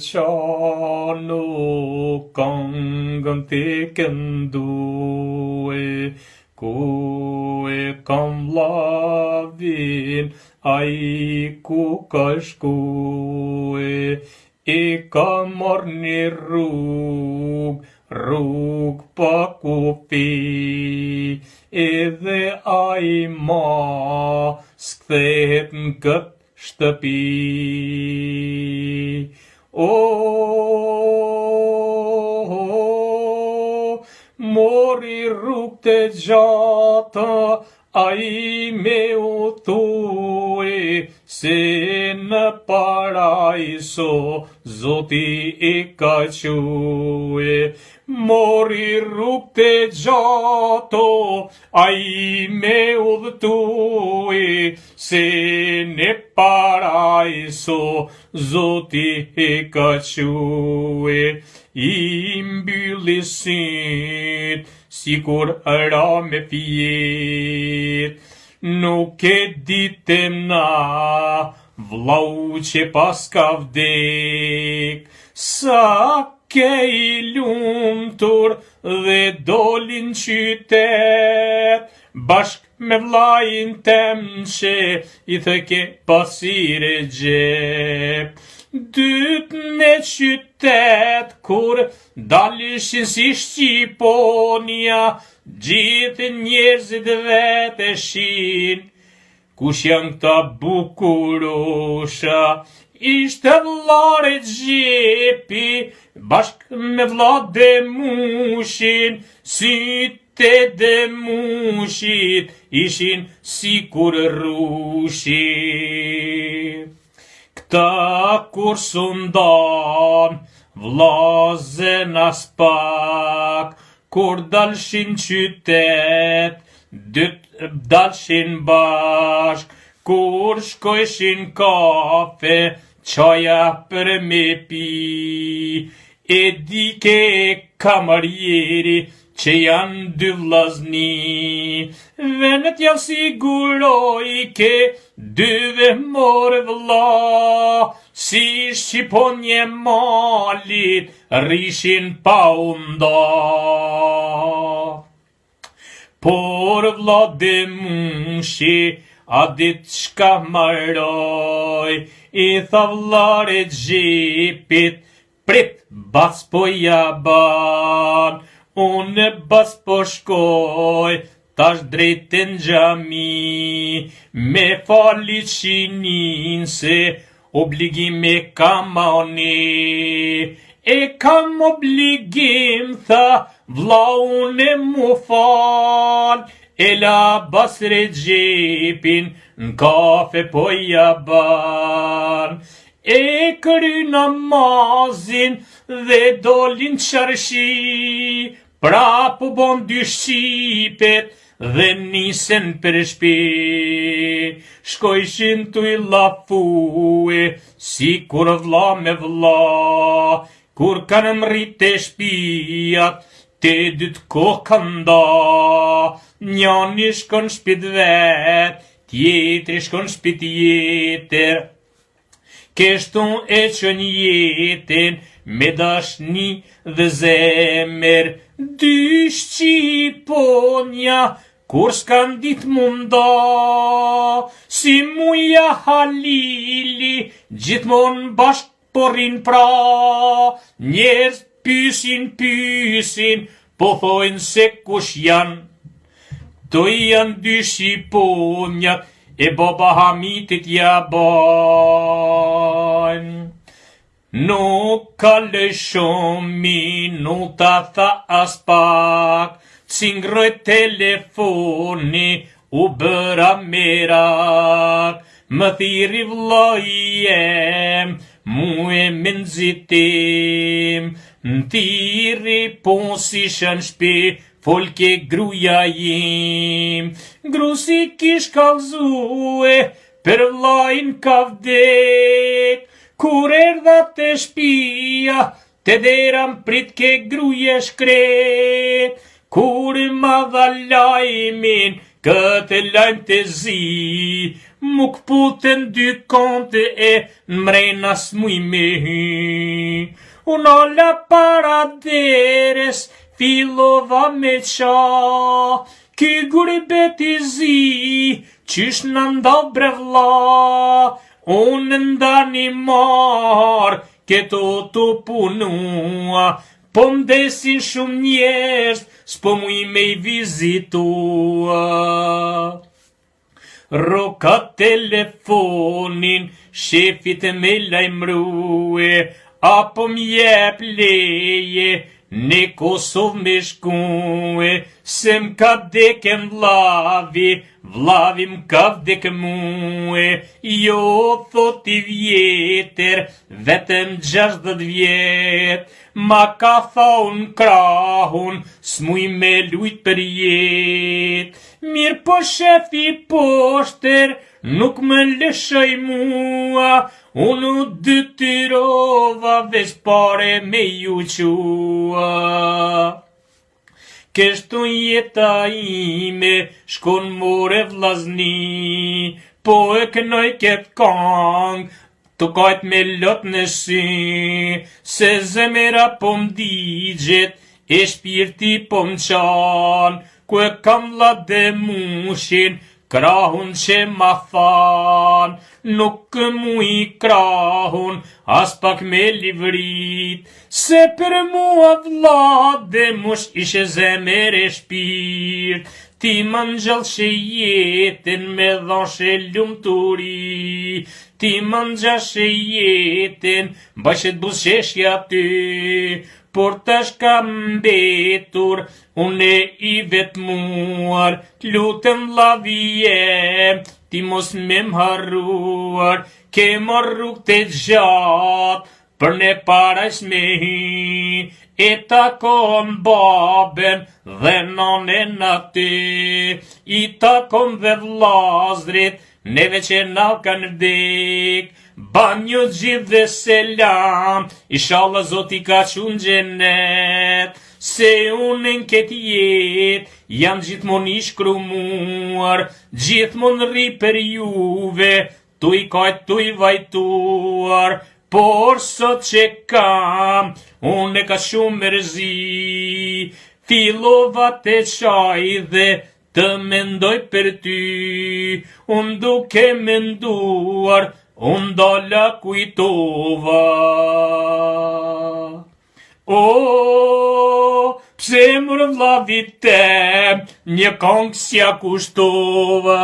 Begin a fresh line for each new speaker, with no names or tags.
qanu këngën ti këndue, ku e kam vllavin, ai ku ka shkue, i ka marrë një rrug pa kufi, edhe ai ma s'kthehet n'kët shtëpi. Mori rrugë të gjata, ai me u thue, se në paraiso Zoti i ka quë. Mori rrugë të gjata, ai me udhëtue, se në paraiso Zoti i ka quë. I mbylli syt, sikur ra me fjet, nuk e ditem na, vllau që pas ka vdek, sa ke i lumtur dhe dolin qytet, bashk me vllajin tem që i theke pasire gjep. Dyt në qytet, kur dalishin si Shqiponia, gjithë njerëzit veteshin, kush janë këta bukurosha, ishte vllare Gjepi, bashk me vlla Demushin, sytë e Demushit ishin sikur rushi. Këta kur sundan, vllazën as pak, kur dalshin qytet, dyt dalshin bashk, kur shkojshin kafe, qaja për me pi, e dike kamarjeri, që janë dy vllazni, venet javë siguroj ke dyve morë vlla, si Shqiponje malit rishin pa unda. Por vlla Demushi, a dit shka maroj, i tha vllare Gjepit, prit bas po jaban, unë bas po shkoj, tash drejtën xhami, me fali qinin se obligime kam ani. E kam obligim, tha vlla unë mu fal, e la Basre Gjepin n'kafe po jaban. E kry namazin dhe dolin qarshi, prap u bon dy shqipet dhe nisen për shpi. Shkojshin tu i lafue, si kur vlla me vlla, kur kanë mrit e shpijat, te dyt kohë kanë da. Njani shkon shpit vet, tjetri shkon shpit tjetër, kështu e qën jetin me dashni dhe zemër. Dy Shqiponja, kur s'kan dit munda, si muja Halili, gjithmon bashk porin pra. Njerëz pysin, po thojnë se kush janë. To janë dy Shqiponjat, e baba Hamitit ja bajnë. Nuk ka lë shumë minuta, tha as pak, cingroj telefoni, u bëra merak. Më thiri vllai jem, mu e me nxitim, n'thiri po si shën shpi, folke gruja jim. Grusi kish kallzue, për vllajin ka vdek, kur erdha te shpia, te dera m'prit ke gruje shkret. Kur ma dha lajmin, këtë lajm të zi, mu këputën dy konte e në mrejna s'muj me hy. Unë alla para deres, filova me qa, ky gurbet I zi, qysh në ndal bre vlla, unë ndani mar, këto të punua, po mdesin shumë njerëz, s'po muj me I vizitua. Roka telefonin, shefit me lajmrue, apo m'jep leje, në Kosovë me shkue, se m'ka vdekë vlavi m'ka vdekë mue, jo thot I vjetër, vetëm 60 vjet, ma ka thaun krahun, s'muj me lujt për jet, mirë po shefi poshter, nuk më lëshoj mua, unë detyrova veç pare me ju qua. Kështu jeta ime, shkon more vllazni, po e kënoj ket kang, të kajt me lot në sy, se zemera po m'digjet, e shpirti po m'qan, ku e kam vllade mushin, krahun që ma than, nuk muj krahun, as pak me livrit, se për mua vllade mush ishe zemer e shpirt, ti më ngjallshe jetën me dhashe lumturi, ti më ngjallshe jetën, bashkët buzqeshja ty, por tash kam mbetur, unë I vetmuar, lutem vllavi jem, ti mos me m'harruar, ke marrë të gjatë, për ne parajs me hy, e takon baben dhe nanen aty, I takon dhe vllazrit, neve që na kanë vdek, banjo gjithë dhe selam, inshallah Zoti ka qun xhenet, se unë në këtë jet, jam gjithmon I shkrumuar, gjithmon ri për juve, tu I kajt tu I vajtuar, por sot që kam, unë ka shumë mërzi, filova të qaj dhe të mendoj për ty, unë duke menduar, unë dalla kujtova. O, pse mërë vllavi tem, një kongë s'ja kushtova.